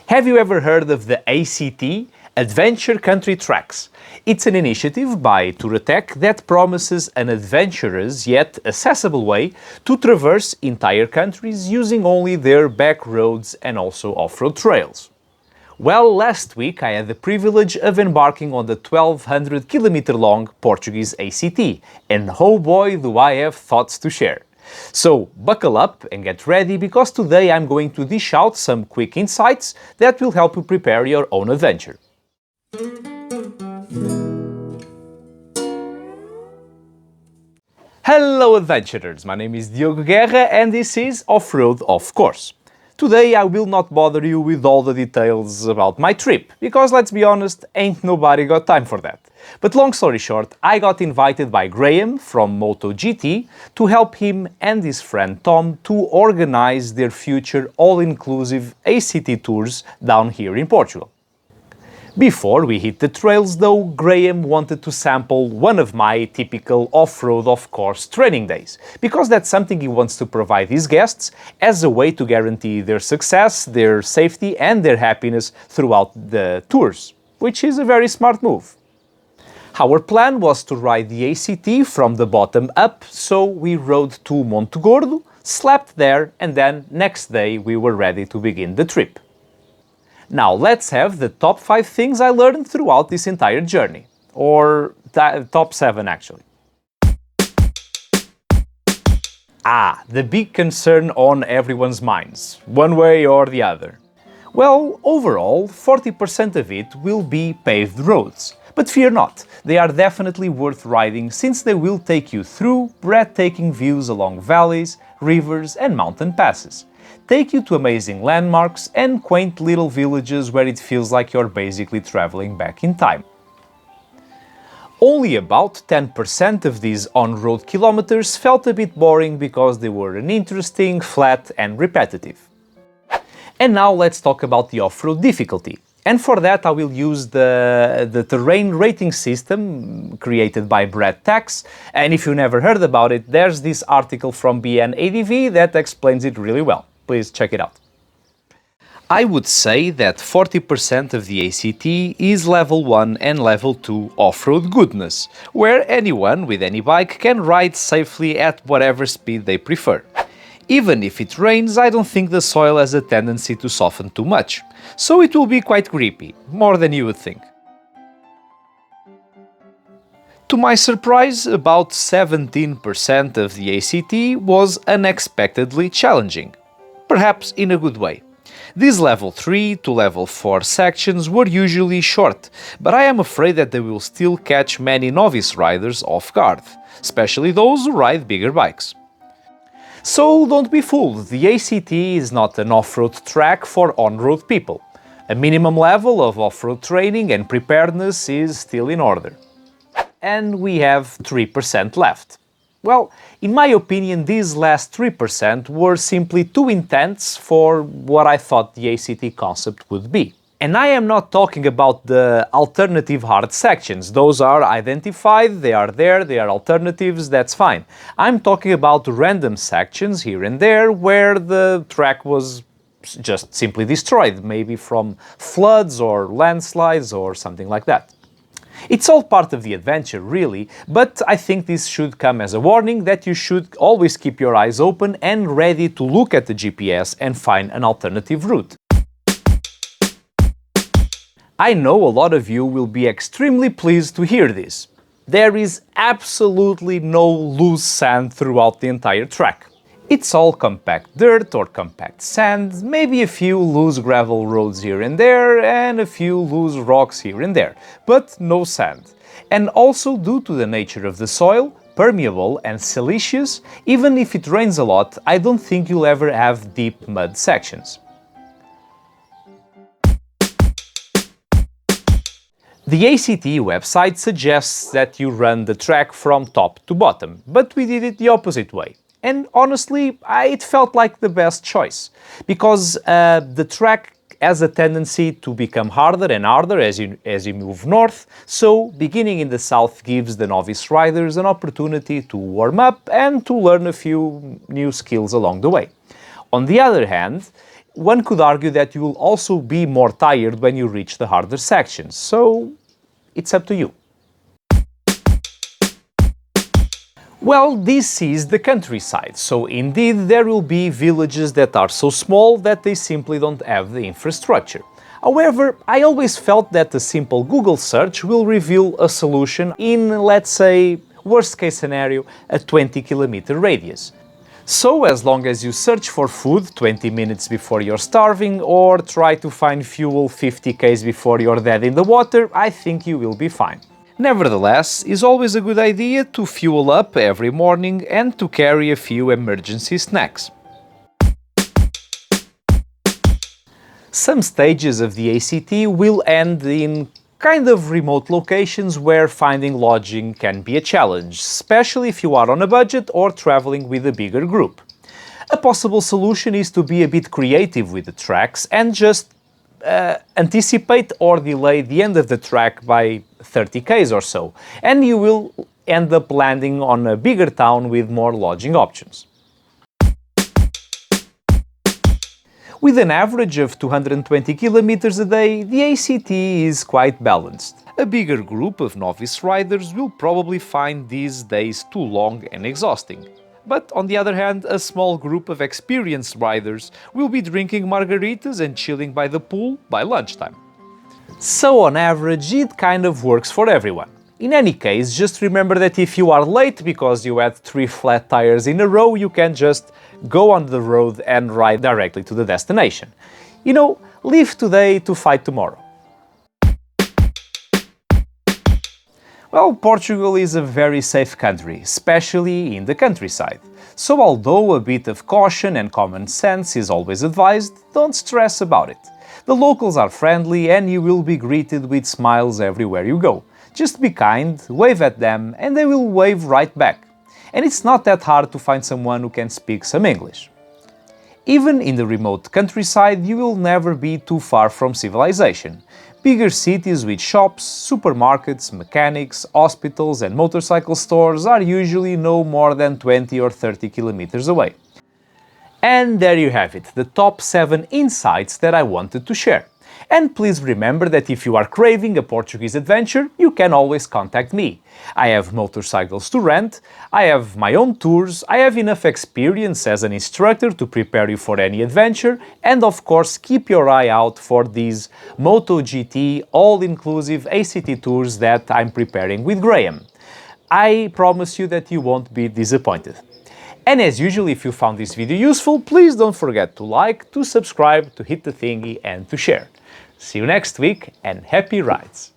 Have you ever heard of the ACT, Adventure Country Tracks? It's an initiative by Touratech that promises an adventurous yet accessible way to traverse entire countries using only their back roads and also off-road trails. Well, last week I had the privilege of embarking on the 1200 kilometer long Portuguese ACT, and oh boy do I have thoughts to share. So buckle up and get ready, because today I'm going to dish out some quick insights that will help you prepare your own adventure. Hello adventurers, my name is Diogo Guerra and this is OFFroad-OFFcourse. Today I will not bother you with all the details about my trip, because let's be honest, ain't nobody got time for that. But long story short, I got invited by Graham from MotoGT to help him and his friend Tom to organize their future all-inclusive ACT tours down here in Portugal. Before we hit the trails though, Graham wanted to sample one of my typical off-road-off-course training days, because that's something he wants to provide his guests as a way to guarantee their success, their safety and their happiness throughout the tours, which is a very smart move. Our plan was to ride the ACT from the bottom up, so we rode to Monte Gordo, slept there, and then next day we were ready to begin the trip. Now let's have the top 5 things I learned throughout this entire journey. Or top 7 actually. The big concern on everyone's minds, one way or the other. Well, overall, 40% of it will be paved roads. But fear not, they are definitely worth riding, since they will take you through breathtaking views along valleys, rivers and mountain passes. Take you to amazing landmarks and quaint little villages where it feels like you're basically traveling back in time. Only about 10% of these on-road kilometers felt a bit boring because they were uninteresting, flat and repetitive. And now let's talk about the off-road difficulty. And for that I will use the terrain rating system created by Brad Tax, and if you never heard about it, there's this article from BN ADV that explains it really well. Please check it out. I would say that 40% of the ACT is level 1 and level 2 off-road goodness, where anyone with any bike can ride safely at whatever speed they prefer. Even if it rains, I don't think the soil has a tendency to soften too much, so it will be quite grippy, more than you would think. To my surprise, about 17% of the ACT was unexpectedly challenging, perhaps in a good way. These level 3 to level 4 sections were usually short, but I am afraid that they will still catch many novice riders off guard, especially those who ride bigger bikes. So don't be fooled, the ACT is not an off-road track for on-road people. A minimum level of off-road training and preparedness is still in order. And we have 3% left. Well, in my opinion, these last 3% were simply too intense for what I thought the ACT concept would be. And I am not talking about the alternative hard sections. Those are identified, they are there, they are alternatives, that's fine. I'm talking about random sections here and there where the track was just simply destroyed, maybe from floods or landslides or something like that. It's all part of the adventure, really, but I think this should come as a warning that you should always keep your eyes open and ready to look at the GPS and find an alternative route. I know a lot of you will be extremely pleased to hear this. There is absolutely no loose sand throughout the entire track. It's all compact dirt or compact sand, maybe a few loose gravel roads here and there, and a few loose rocks here and there, but no sand. And also, due to the nature of the soil, permeable and siliceous, even if it rains a lot, I don't think you'll ever have deep mud sections. The ACT website suggests that you run the track from top to bottom, but we did it the opposite way. And honestly, it felt like the best choice, because the track has a tendency to become harder and harder as you move north, so beginning in the south gives the novice riders an opportunity to warm up and to learn a few new skills along the way. On the other hand, one could argue that you will also be more tired when you reach the harder sections, so it's up to you. Well, this is the countryside, so indeed there will be villages that are so small that they simply don't have the infrastructure. However, I always felt that a simple Google search will reveal a solution in, let's say, worst case scenario, a 20-kilometer radius. So as long as you search for food 20 minutes before you're starving or try to find fuel 50 km before you're dead in the water, I think you will be fine. Nevertheless, it's always a good idea to fuel up every morning and to carry a few emergency snacks. Some stages of the ACT will end in kind of remote locations where finding lodging can be a challenge, especially if you are on a budget or traveling with a bigger group. A possible solution is to be a bit creative with the tracks and just anticipate or delay the end of the track by 30 km or so, and you will end up landing on a bigger town with more lodging options. With an average of 220 kilometers a day, the ACT is quite balanced. A bigger group of novice riders will probably find these days too long and exhausting. But on the other hand, a small group of experienced riders will be drinking margaritas and chilling by the pool by lunchtime. So on average, it kind of works for everyone. In any case, just remember that if you are late because you had 3 flat tires in a row, you can just go on the road and ride directly to the destination. You know, live today to fight tomorrow. Well, Portugal is a very safe country, especially in the countryside. So although a bit of caution and common sense is always advised, don't stress about it. The locals are friendly and you will be greeted with smiles everywhere you go. Just be kind, wave at them, and they will wave right back. And it's not that hard to find someone who can speak some English. Even in the remote countryside, you will never be too far from civilization. Bigger cities with shops, supermarkets, mechanics, hospitals and motorcycle stores are usually no more than 20 or 30 kilometers away. And there you have it, the top 7 insights that I wanted to share. And please remember that if you are craving a Portuguese adventure, you can always contact me. I have motorcycles to rent, I have my own tours, I have enough experience as an instructor to prepare you for any adventure, and of course keep your eye out for these MotoGP all-inclusive ACT tours that I'm preparing with Graham. I promise you that you won't be disappointed. And as usual, if you found this video useful, please don't forget to like, to subscribe, to hit the thingy and to share. See you next week and happy rides!